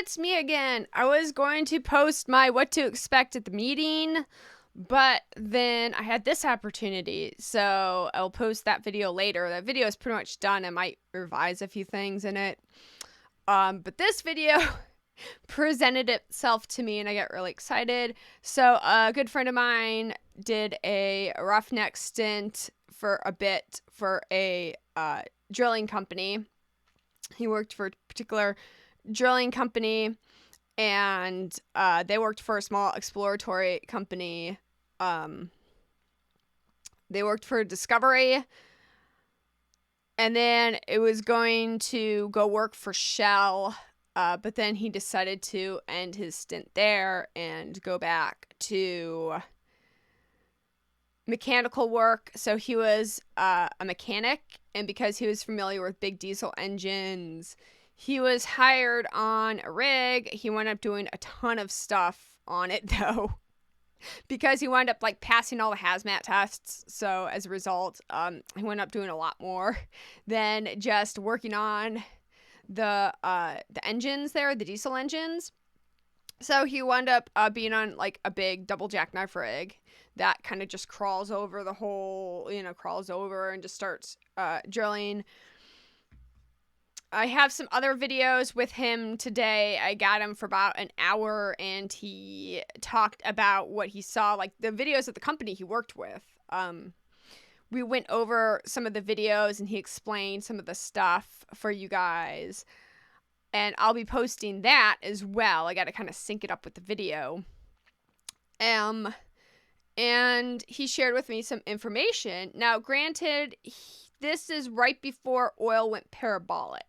it's me again. I was going to post my what to expect at the meeting, but then I had this opportunity, so I'll post that video later. That video is pretty much done. I might revise a few things in it. But this video presented itself to me and I got really excited. So a good friend of mine did a roughneck stint for a bit for a drilling company. He worked for a particular drilling company, and they worked for a small exploratory company. They worked for Discovery, and then it was going to go work for Shell, but then he decided to end his stint there and go back to mechanical work. So he was a mechanic, and because he was familiar with big diesel engines, he was hired on a rig. He wound up doing a ton of stuff on it, though, because he wound up like passing all the hazmat tests. So as a result, he wound up doing a lot more than just working on the engines there, the diesel engines. So he wound up being on like a big double jackknife rig that kind of just crawls over the whole, crawls over and just starts drilling. I have some other videos with him today. I got him for about an hour, and he talked about what he saw, like the videos of the company he worked with. We went over some of the videos, and he explained some of the stuff for you guys. And I'll be posting that as well. I got to kind of sync it up with the video. And he shared with me some information. Now, granted, this is right before oil went parabolic.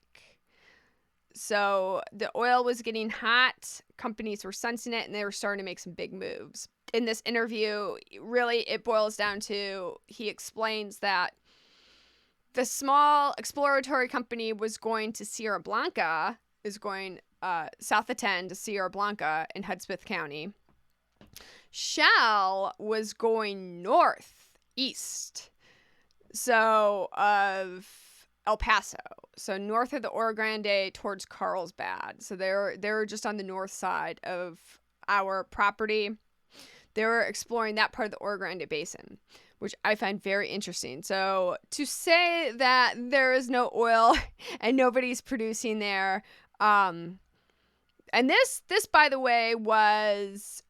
So the oil was getting hot, companies were sensing it, and they were starting to make some big moves. In this interview, really, it boils down to, he explains that the small exploratory company was going to Sierra Blanca, is going south of 10 to Sierra Blanca in Hudspeth County. Shell was going northeast, so of El Paso, so north of the Oro Grande towards Carlsbad. So they were just on the north side of our property. They were exploring that part of the Oro Grande Basin, which I find very interesting. So to say that there is no oil and nobody's producing there, and this by the way was,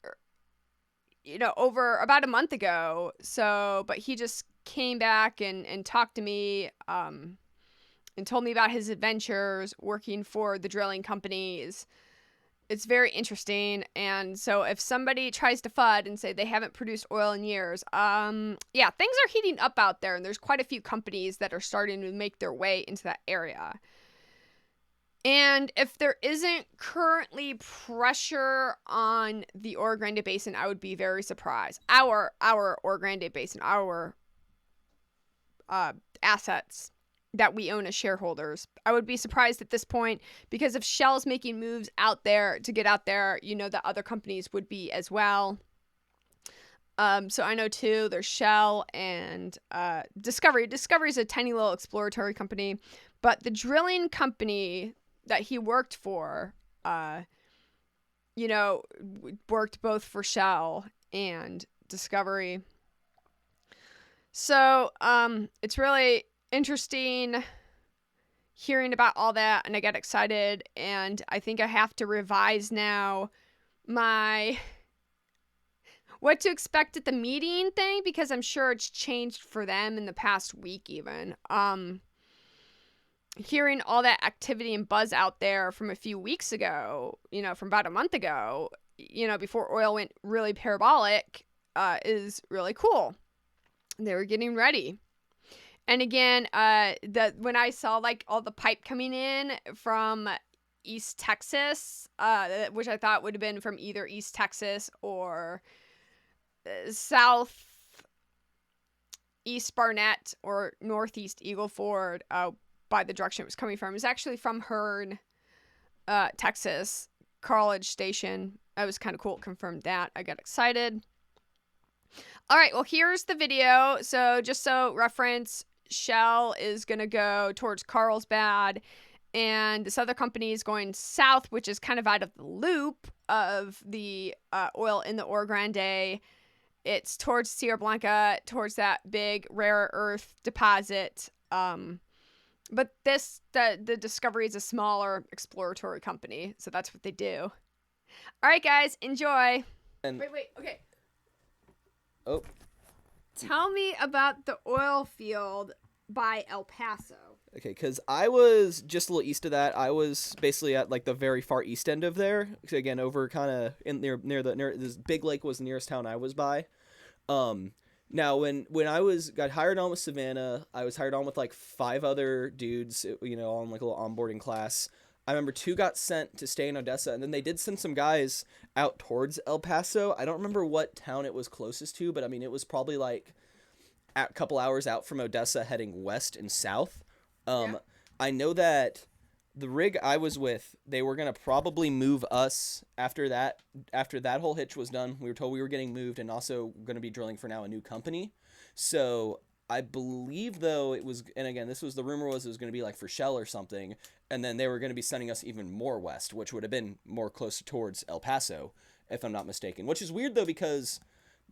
over about a month ago. So, but he just came back and talked to me, and told me about his adventures working for the drilling companies. It's very interesting. And so if somebody tries to FUD and say they haven't produced oil in years, things are heating up out there, and there's quite a few companies that are starting to make their way into that area. And if there isn't currently pressure on the Oro Grande Basin, I would be very surprised. Our Oro Grande Basin, our assets that we own as shareholders, I would be surprised at this point, because if Shell's making moves out there to get out there, that other companies would be as well. So I know too, there's Shell and Discovery. Discovery is a tiny little exploratory company, but the drilling company that he worked for, worked both for Shell and Discovery. So it's really interesting hearing about all that, and I got excited, and I think I have to revise now my what to expect at the meeting thing, because I'm sure it's changed for them in the past week even. Hearing all that activity and buzz out there from a few weeks ago, from about a month ago, before oil went really parabolic, is really cool. They were getting ready. And again, when I saw like all the pipe coming in from East Texas, which I thought would have been from either East Texas or South East Barnett or Northeast Eagle Ford, by the direction it was coming from, it was actually from Hearn, Texas, Carlage Station. That was kind of cool. It confirmed that. I got excited. All right, well, here's the video. So just so reference, Shell is going to go towards Carlsbad, And this other company is going south, which is kind of out of the loop of the oil in the Oro Grande. It's towards Sierra Blanca, towards that big rare earth deposit. But the Discovery is a smaller exploratory company, so that's what they do. All right, guys, enjoy. And Wait, okay. oh, Tell me about the oil field by El Paso. okay, because I was just a little east of that. I was basically at like the very far east end of there. So again, over kind of in near this Big Lake was the nearest town I was by. Now when I got hired on with Savannah, I was hired on with like 5 other dudes, you know, on like a little onboarding class. I remember 2 got sent to stay in Odessa, and then they did send some guys out towards El Paso. I don't remember what town it was closest to, but I mean it was probably like a couple hours out from Odessa, heading west and south. Yeah. I know that the rig I was with, they were gonna probably move us after that whole hitch was done. We were told we were getting moved, and also gonna be drilling for now a new company. So I believe though it was, and again this was the rumor was it was gonna be like for Shell or something, and then they were gonna be sending us even more west, which would have been more close towards El Paso, if I'm not mistaken. Which is weird though, because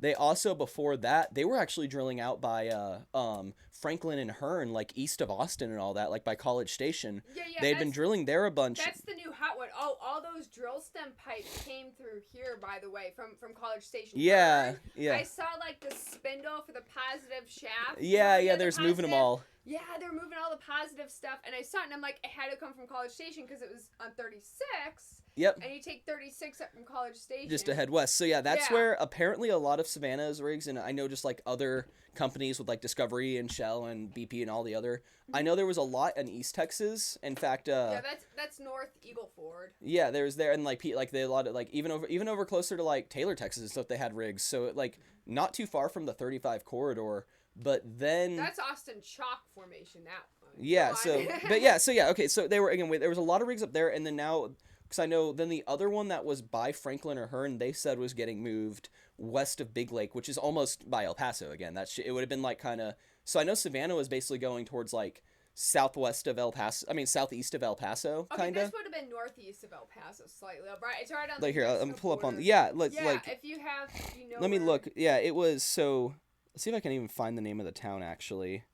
they also, before that, they were actually drilling out by Franklin and Hearn, like east of Austin and all that, like by College Station. Yeah, They'd been drilling there a bunch. That's the new hot one. Oh, all those drill stem pipes came through here, by the way, from College Station. Yeah, yeah. I saw like the spindle for the positive shaft. Yeah, there's moving them all. Yeah, they're moving all the positive stuff, and I saw it, and I'm like, it had to come from College Station because it was on 36. Yep. And you take 36 up from College Station. Just to head west. So yeah, that's where apparently a lot of Savannah's rigs, and I know just like other companies with like Discovery and Shell and BP and all the other. I know there was a lot in East Texas. In fact, yeah, that's North Eagle Ford. Yeah, there's there, and like they a lot of like even over closer to like Taylor, Texas and stuff. They had rigs, so like not too far from the 35 corridor. But then that's Austin Chalk Formation. That one. Yeah. Okay. So they were again. There was a lot of rigs up there, and then now. Because I know then the other one that was by Franklin or Hearn, they said was getting moved west of Big Lake, which is almost by El Paso again. It would have been like kind of. So I know Savannah was basically going towards like southwest of El Paso. I mean southeast of El Paso, kind of. Okay, this would have been northeast of El Paso, slightly up. Right, it's right on. Like here, I'm pull up on. Let's if you have, you know. Let me look. Yeah, it was so. Let's see if I can even find the name of the town actually.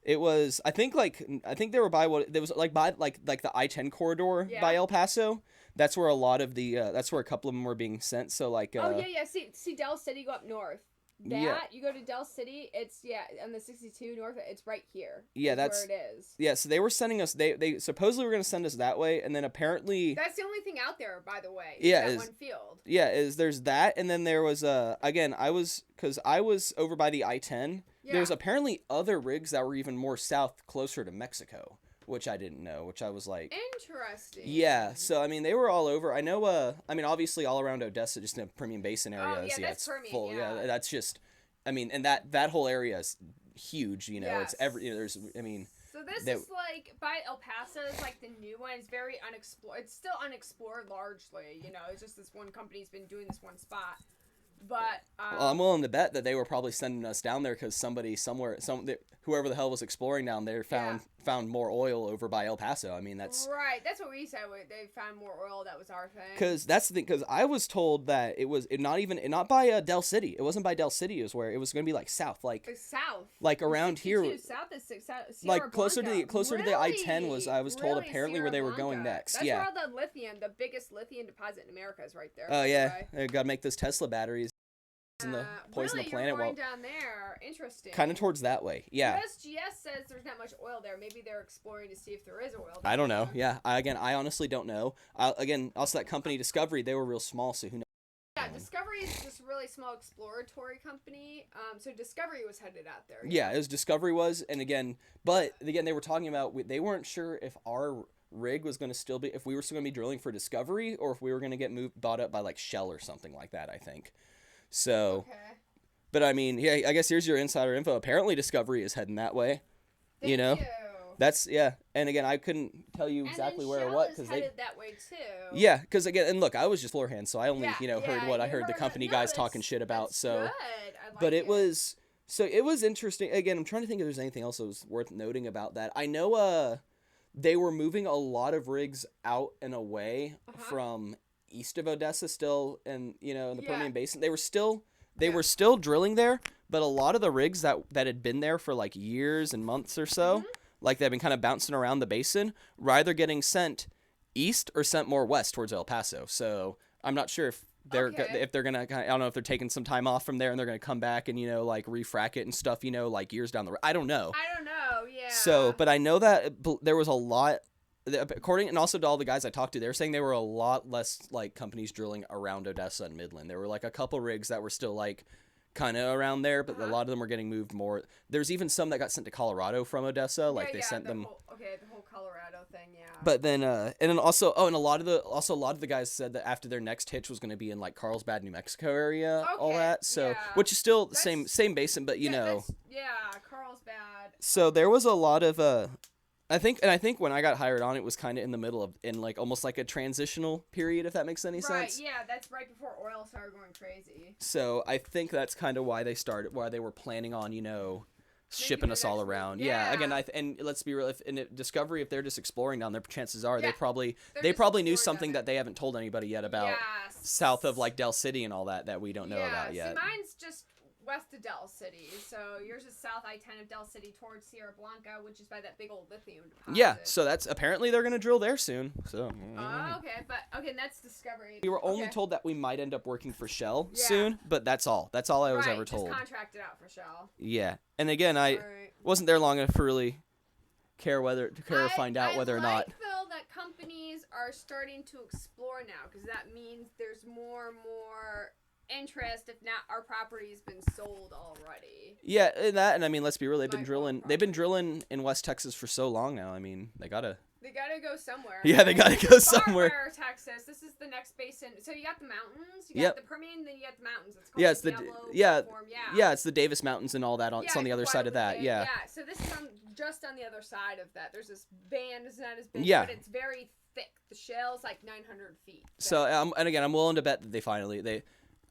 It was, I think they were by what there was like by like the I-10 corridor by El Paso. That's where a lot of the that's where a couple of them were being sent. So like See Del City, go up north. You go to Del City, it's on the 62 north. It's right here. Yeah, that's where it is. Yeah, so they were sending us. They supposedly were going to send us that way, and then apparently that's the only thing out there, by the way. Yeah, one field. Yeah, there's that, and then there was again I was over by the I-10. Yeah. There was apparently other rigs that were even more south, closer to Mexico, which I didn't know. Which I was like, interesting. Yeah, so I mean they were all over. I know. I mean obviously all around Odessa, just in the Permian Basin area. That's Permian, full. Yeah, that's just. I mean, and that whole area is huge. You know, it's there's. I mean. So this is like by El Paso is like the new one. It's very unexplored. It's still unexplored largely. You know, it's just this one company's been doing this one spot. But well, I'm willing to bet that they were probably sending us down there because whoever the hell was exploring down there found more oil over by El Paso. I mean, that's right. That's what we said. They found more oil. That was our thing. Because that's the thing. Because I was told that it was not by Del City. It wasn't by Del City. It was where it was going to be like south, like around here. South is like closer to the I-10 was. I was told apparently Sierra where they were Blanca. going next. That's where all the lithium, the biggest lithium deposit in America, is right there. Oh yeah, I gotta make those Tesla batteries. And the poison the planet. You're going down there. Interesting. Kind of towards that way. Yeah. USGS says there's not much oil there. Maybe they're exploring to see if there is oil there. I don't know. Yeah. I honestly don't know. Also that company Discovery, they were real small, so who knows? Yeah, Discovery is just a really small exploratory company. So Discovery was headed out there. Yeah, it was Discovery was, and again, they were talking about they weren't sure if our rig was going to still be, if we were still going to be drilling for Discovery, or if we were going to get bought up by like Shell or something like that. I think. So, but I mean, yeah, I guess here's your insider info. Apparently Discovery is heading that way. Thank you. That's, and again, I couldn't tell you exactly where or what. Because headed that way too. Yeah, because again, and look, I was just floor hand, so I only, heard what I heard the company guys talking shit about. So, good. But it was interesting. Again, I'm trying to think if there's anything else that was worth noting about that. I know, they were moving a lot of rigs out and away Uh-huh. from east of Odessa still, and in the Yeah. Permian Basin. They were still drilling there, but a lot of the rigs that had been there for like years and months or so, like they've been kind of bouncing around the basin, were either getting sent east or sent more west towards El Paso. So I'm not sure if they're gonna, I don't know if they're taking some time off from there and they're gonna come back and like refrac it and stuff, like years down the road. I don't know. Yeah. So, but I know that there was a lot, according, and also to all the guys I talked to, they were saying there were a lot less like companies drilling around Odessa and Midland. There were like a couple rigs that were still like kind of around there, but a lot of them were getting moved more. There's even some that got sent to Colorado from Odessa, like they sent them. The whole Colorado thing, yeah. But then, and then also, and a lot of the guys said that after their next hitch was going to be in like Carlsbad, New Mexico area, all that. So, which is still the same basin, but Carlsbad. So there was a lot of I think when I got hired on, it was kind of in the middle of, in like almost like a transitional period, if that makes any sense. Right, yeah, that's right before oil started going crazy. So I think that's kind of why they were planning on, shipping us all around. Yeah. Again, and let's be real, if Discovery, if they're just exploring down there, chances are they probably knew something that they haven't told anybody yet about south of like Del City and all that we don't know about yet. See, mine's just west of Del City, so yours is south I-10 of Del City towards Sierra Blanca, which is by that big old lithium deposit. Yeah, so that's apparently they're gonna drill there soon. So. Okay, that's Discovery. We were only told that we might end up working for Shell soon, but that's all. That's all I was ever told. Just contracted out for Shell. Yeah, and again, I wasn't there long enough to really find out whether or not. Though that companies are starting to explore now, because that means there's more and more interest if not our property's been sold already. Yeah, and I mean, let's be real, they've been drilling in West Texas for so long now. I mean, they gotta go somewhere. Yeah, they gotta go somewhere. Texas. This is the next basin. So you got the mountains, you got the Permian, then you got the mountains. It's called it's it's the Davis Mountains and all that. It's on the other side of that. Yeah. So this is just on the other side of that. There's this band. It's not as big, but it's very thick. The shell's like 900 feet. So and again, I'm willing to bet that they.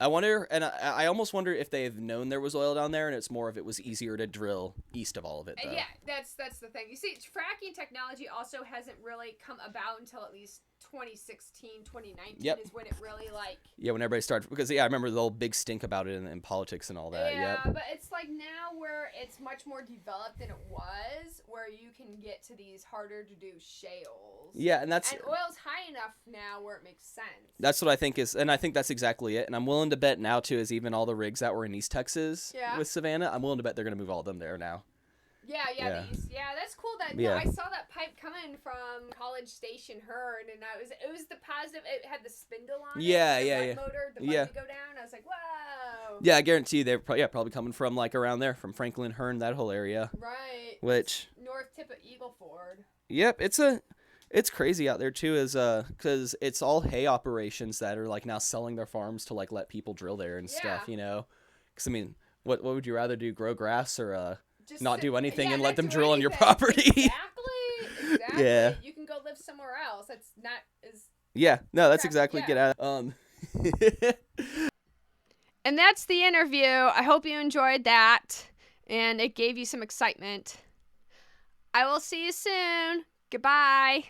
I wonder, and I almost wonder if they've known there was oil down there, and it's more if it was easier to drill east of all of it, though. Yeah, that's the thing. You see, fracking technology also hasn't really come about until at least 2016, 2019 is when it really, like... Yeah, when everybody started... Because, I remember the whole big stink about it in politics and all that. Yeah, but it's like now where it's much more developed than it was, where you can get to these harder-to-do shales. Yeah, and that's... And oil's high enough now where it makes sense. That's what I think is... And I think that's exactly it. And I'm willing to bet now, too, is even all the rigs that were in East Texas with Savannah, I'm willing to bet they're going to move all of them there now. Yeah, that's cool. I saw that pipe coming from College Station Hearn, and it was the positive. It had the spindle on it. The motor, the button to go down. I was like, whoa. Yeah, I guarantee you they're probably coming from like around there, from Franklin, Hearn, that whole area. Right. Which it's north tip of Eagle Ford. Yep, it's crazy out there too, because it's all hay operations that are like now selling their farms to like let people drill there and stuff, Because I mean, what would you rather do, grow grass or just not do anything and let them drill on your property? Exactly. Yeah. You can go live somewhere else. That's not as... Yeah. No, that's exactly get out. And that's the interview. I hope you enjoyed that and it gave you some excitement. I will see you soon. Goodbye.